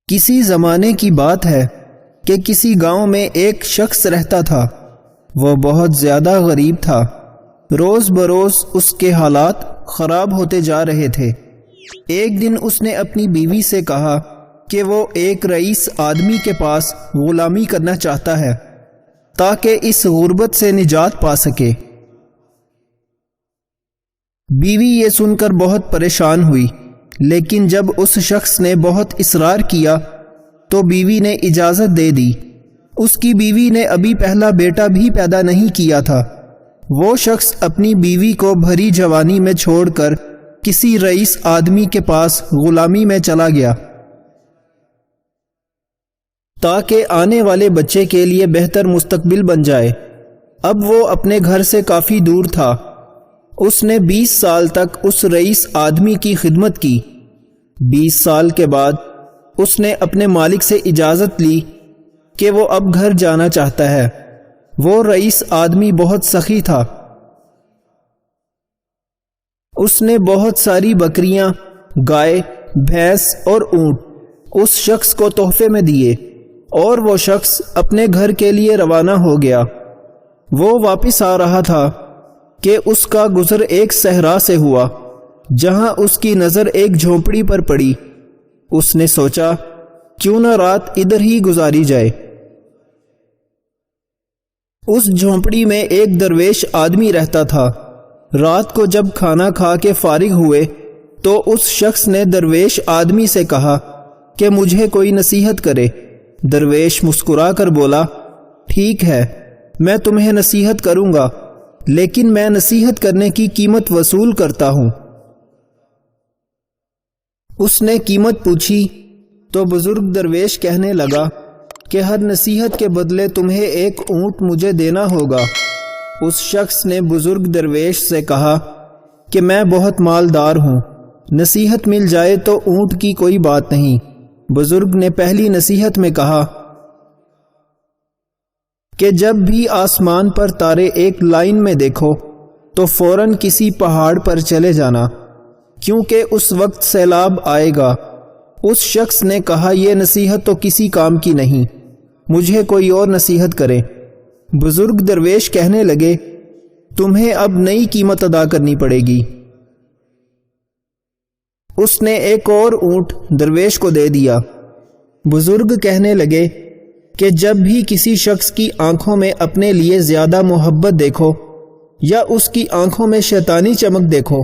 کسی زمانے کی بات ہے کہ کسی گاؤں میں ایک شخص رہتا تھا۔ وہ بہت زیادہ غریب تھا۔ روز بروز اس کے حالات خراب ہوتے جا رہے تھے۔ ایک دن اس نے اپنی بیوی سے کہا کہ وہ ایک رئیس آدمی کے پاس غلامی کرنا چاہتا ہے تاکہ اس غربت سے نجات پا سکے۔ بیوی یہ سن کر بہت پریشان ہوئی، لیکن جب اس شخص نے بہت اصرار کیا تو بیوی نے اجازت دے دی۔ اس کی بیوی نے ابھی پہلا بیٹا بھی پیدا نہیں کیا تھا۔ وہ شخص اپنی بیوی کو بھری جوانی میں چھوڑ کر کسی رئیس آدمی کے پاس غلامی میں چلا گیا تاکہ آنے والے بچے کے لیے بہتر مستقبل بن جائے۔ اب وہ اپنے گھر سے کافی دور تھا۔ اس نے 20 سال تک اس رئیس آدمی کی خدمت کی۔ 20 سال کے بعد اس نے اپنے مالک سے اجازت لی کہ وہ اب گھر جانا چاہتا ہے۔ وہ رئیس آدمی بہت سخی تھا۔ اس نے بہت ساری بکریاں، گائے، بھینس اور اونٹ اس شخص کو تحفے میں دیے اور وہ شخص اپنے گھر کے لیے روانہ ہو گیا۔ وہ واپس آ رہا تھا کہ اس کا گزر ایک صحرا سے ہوا جہاں اس کی نظر ایک جھونپڑی پر پڑی۔ اس نے سوچا کیوں نہ رات ادھر ہی گزاری جائے۔ اس جھونپڑی میں ایک درویش آدمی رہتا تھا۔ رات کو جب کھانا کھا کے فارغ ہوئے تو اس شخص نے درویش آدمی سے کہا کہ مجھے کوئی نصیحت کرے۔ درویش مسکرا کر بولا، ٹھیک ہے، میں تمہیں نصیحت کروں گا، لیکن میں نصیحت کرنے کی قیمت وصول کرتا ہوں۔ اس نے قیمت پوچھی تو بزرگ درویش کہنے لگا کہ ہر نصیحت کے بدلے تمہیں ایک اونٹ مجھے دینا ہوگا۔ اس شخص نے بزرگ درویش سے کہا کہ میں بہت مالدار ہوں، نصیحت مل جائے تو اونٹ کی کوئی بات نہیں۔ بزرگ نے پہلی نصیحت میں کہا کہ جب بھی آسمان پر تارے ایک لائن میں دیکھو تو فوراً کسی پہاڑ پر چلے جانا، کیونکہ اس وقت سیلاب آئے گا۔ اس شخص نے کہا یہ نصیحت تو کسی کام کی نہیں، مجھے کوئی اور نصیحت کرے۔ بزرگ درویش کہنے لگے، تمہیں اب نئی قیمت ادا کرنی پڑے گی۔ اس نے ایک اور اونٹ درویش کو دے دیا۔ بزرگ کہنے لگے کہ جب بھی کسی شخص کی آنکھوں میں اپنے لیے زیادہ محبت دیکھو یا اس کی آنکھوں میں شیطانی چمک دیکھو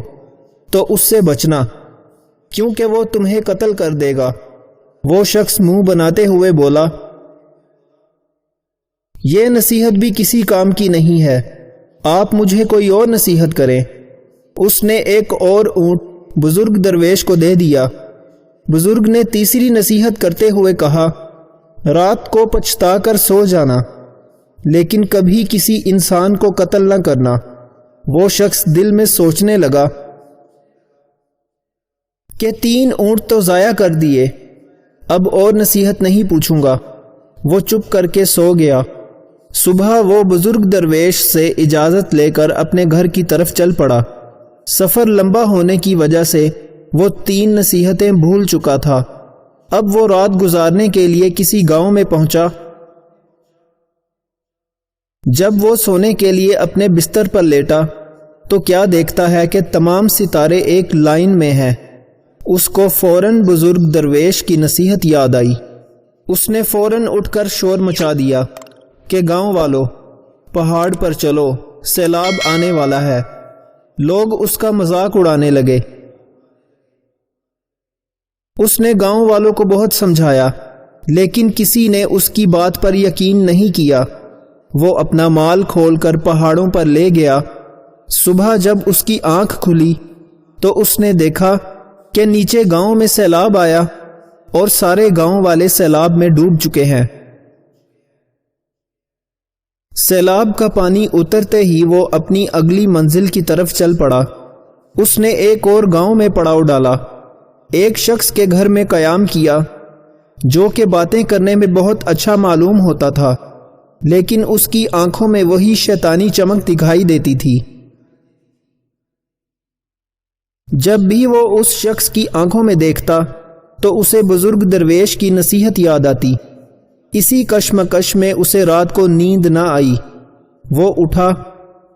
تو اس سے بچنا، کیونکہ وہ تمہیں قتل کر دے گا۔ وہ شخص منہ بناتے ہوئے بولا، یہ نصیحت بھی کسی کام کی نہیں ہے، آپ مجھے کوئی اور نصیحت کریں۔ اس نے ایک اور اونٹ بزرگ درویش کو دے دیا۔ بزرگ نے تیسری نصیحت کرتے ہوئے کہا، رات کو پچھتا کر سو جانا، لیکن کبھی کسی انسان کو قتل نہ کرنا۔ وہ شخص دل میں سوچنے لگا کہ 3 اونٹ تو ضائع کر دیے، اب اور نصیحت نہیں پوچھوں گا۔ وہ چپ کر کے سو گیا۔ صبح وہ بزرگ درویش سے اجازت لے کر اپنے گھر کی طرف چل پڑا۔ سفر لمبا ہونے کی وجہ سے وہ 3 نصیحتیں بھول چکا تھا۔ اب وہ رات گزارنے کے لیے کسی گاؤں میں پہنچا۔ جب وہ سونے کے لیے اپنے بستر پر لیٹا تو کیا دیکھتا ہے کہ تمام ستارے ایک لائن میں ہیں۔ اس کو فوراً بزرگ درویش کی نصیحت یاد آئی۔ اس نے فوراً اٹھ کر شور مچا دیا کہ گاؤں والو، پہاڑ پر چلو، سیلاب آنے والا ہے۔ لوگ اس کا مذاق اڑانے لگے۔ اس نے گاؤں والوں کو بہت سمجھایا، لیکن کسی نے اس کی بات پر یقین نہیں کیا۔ وہ اپنا مال کھول کر پہاڑوں پر لے گیا۔ صبح جب اس کی آنکھ کھلی تو اس نے دیکھا کہ نیچے گاؤں میں سیلاب آیا اور سارے گاؤں والے سیلاب میں ڈوب چکے ہیں۔ سیلاب کا پانی اترتے ہی وہ اپنی اگلی منزل کی طرف چل پڑا۔ اس نے ایک اور گاؤں میں پڑاؤ ڈالا، ایک شخص کے گھر میں قیام کیا جو کہ باتیں کرنے میں بہت اچھا معلوم ہوتا تھا، لیکن اس کی آنکھوں میں وہی شیطانی چمک دکھائی دیتی تھی۔ جب بھی وہ اس شخص کی آنکھوں میں دیکھتا تو اسے بزرگ درویش کی نصیحت یاد آتی۔ اسی کشمکش میں اسے رات کو نیند نہ آئی۔ وہ اٹھا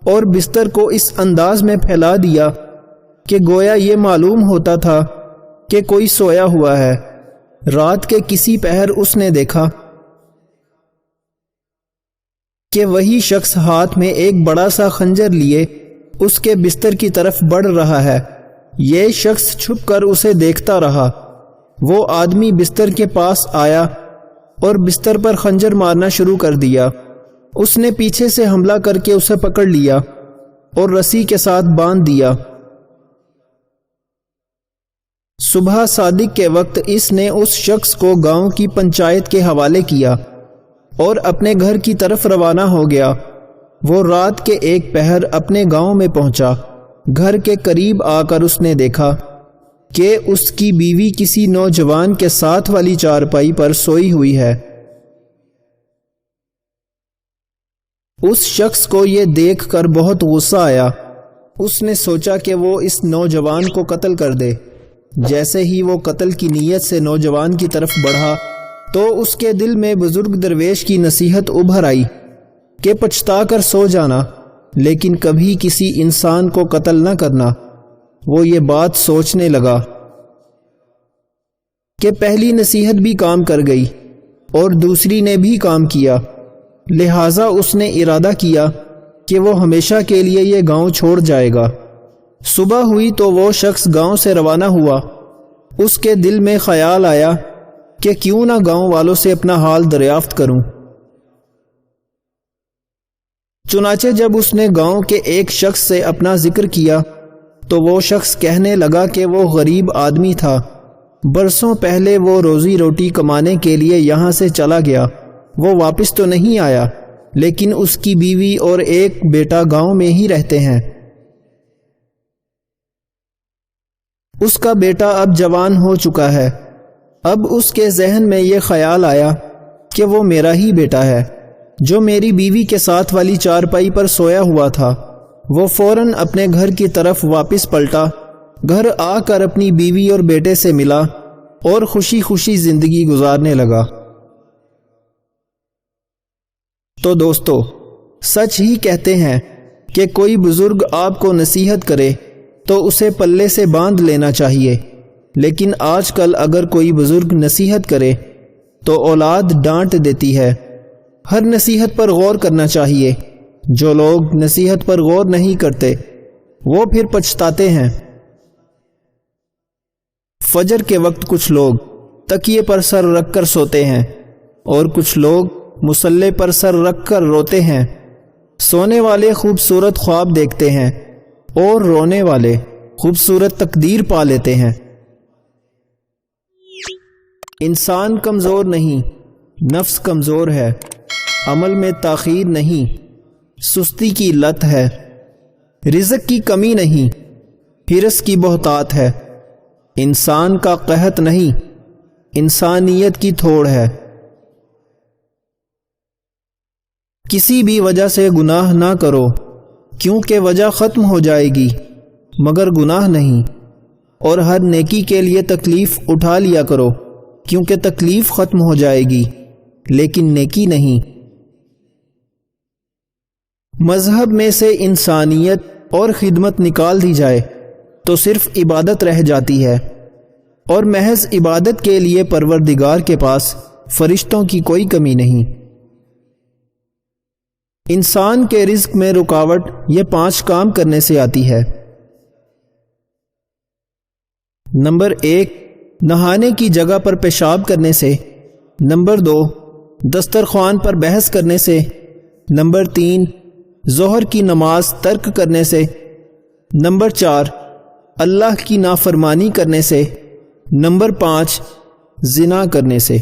اور بستر کو اس انداز میں پھیلا دیا کہ گویا یہ معلوم ہوتا تھا کہ کوئی سویا ہوا ہے۔ رات کے کسی پہر اس نے دیکھا کہ وہی شخص ہاتھ میں ایک بڑا سا خنجر لیے اس کے بستر کی طرف بڑھ رہا ہے۔ یہ شخص چھپ کر اسے دیکھتا رہا۔ وہ آدمی بستر کے پاس آیا اور بستر پر خنجر مارنا شروع کر دیا۔ اس نے پیچھے سے حملہ کر کے اسے پکڑ لیا اور رسی کے ساتھ باندھ دیا۔ صبح صادق کے وقت اس نے اس شخص کو گاؤں کی پنچایت کے حوالے کیا اور اپنے گھر کی طرف روانہ ہو گیا۔ وہ رات کے ایک پہر اپنے گاؤں میں پہنچا۔ گھر کے قریب آ کر اس نے دیکھا کہ اس کی بیوی کسی نوجوان کے ساتھ والی چارپائی پر سوئی ہوئی ہے۔ اس شخص کو یہ دیکھ کر بہت غصہ آیا۔ اس نے سوچا کہ وہ اس نوجوان کو قتل کر دے۔ جیسے ہی وہ قتل کی نیت سے نوجوان کی طرف بڑھا تو اس کے دل میں بزرگ درویش کی نصیحت ابھر آئی کہ پچھتا کر سو جانا، لیکن کبھی کسی انسان کو قتل نہ کرنا۔ وہ یہ بات سوچنے لگا کہ پہلی نصیحت بھی کام کر گئی اور دوسری نے بھی کام کیا، لہٰذا اس نے ارادہ کیا کہ وہ ہمیشہ کے لیے یہ گاؤں چھوڑ جائے گا۔ صبح ہوئی تو وہ شخص گاؤں سے روانہ ہوا۔ اس کے دل میں خیال آیا کہ کیوں نہ گاؤں والوں سے اپنا حال دریافت کروں۔ چنانچہ جب اس نے گاؤں کے ایک شخص سے اپنا ذکر کیا تو وہ شخص کہنے لگا کہ وہ غریب آدمی تھا۔ برسوں پہلے وہ روزی روٹی کمانے کے لیے یہاں سے چلا گیا۔ وہ واپس تو نہیں آیا، لیکن اس کی بیوی اور ایک بیٹا گاؤں میں ہی رہتے ہیں۔ اس کا بیٹا اب جوان ہو چکا ہے۔ اب اس کے ذہن میں یہ خیال آیا کہ وہ میرا ہی بیٹا ہے جو میری بیوی کے ساتھ والی چارپائی پر سویا ہوا تھا۔ وہ فوراً اپنے گھر کی طرف واپس پلٹا۔ گھر آ کر اپنی بیوی اور بیٹے سے ملا اور خوشی خوشی زندگی گزارنے لگا۔ تو دوستو، سچ ہی کہتے ہیں کہ کوئی بزرگ آپ کو نصیحت کرے تو اسے پلے سے باندھ لینا چاہیے، لیکن آج کل اگر کوئی بزرگ نصیحت کرے تو اولاد ڈانٹ دیتی ہے۔ ہر نصیحت پر غور کرنا چاہیے۔ جو لوگ نصیحت پر غور نہیں کرتے وہ پھر پچھتاتے ہیں۔ فجر کے وقت کچھ لوگ تکیے پر سر رکھ کر سوتے ہیں اور کچھ لوگ مصلے پر سر رکھ کر روتے ہیں۔ سونے والے خوبصورت خواب دیکھتے ہیں اور رونے والے خوبصورت تقدیر پا لیتے ہیں۔ انسان کمزور نہیں، نفس کمزور ہے۔ عمل میں تاخیر نہیں، سستی کی لت ہے۔ رزق کی کمی نہیں، ہرس کی بہتات ہے۔ انسان کا قحط نہیں، انسانیت کی تھوڑ ہے۔ کسی بھی وجہ سے گناہ نہ کرو، کیونکہ وجہ ختم ہو جائے گی، مگر گناہ نہیں۔ اور ہر نیکی کے لیے تکلیف اٹھا لیا کرو، کیونکہ تکلیف ختم ہو جائے گی، لیکن نیکی نہیں۔ مذہب میں سے انسانیت اور خدمت نکال دی جائے تو صرف عبادت رہ جاتی ہے، اور محض عبادت کے لیے پروردگار کے پاس فرشتوں کی کوئی کمی نہیں۔ انسان کے رزق میں رکاوٹ یہ 5 کام کرنے سے آتی ہے۔ نمبر 1، نہانے کی جگہ پر پیشاب کرنے سے۔ نمبر 2، دسترخوان پر بحث کرنے سے۔ نمبر 3، ظہر کی نماز ترک کرنے سے۔ نمبر 4، اللہ کی نافرمانی کرنے سے۔ نمبر 5، زنا کرنے سے۔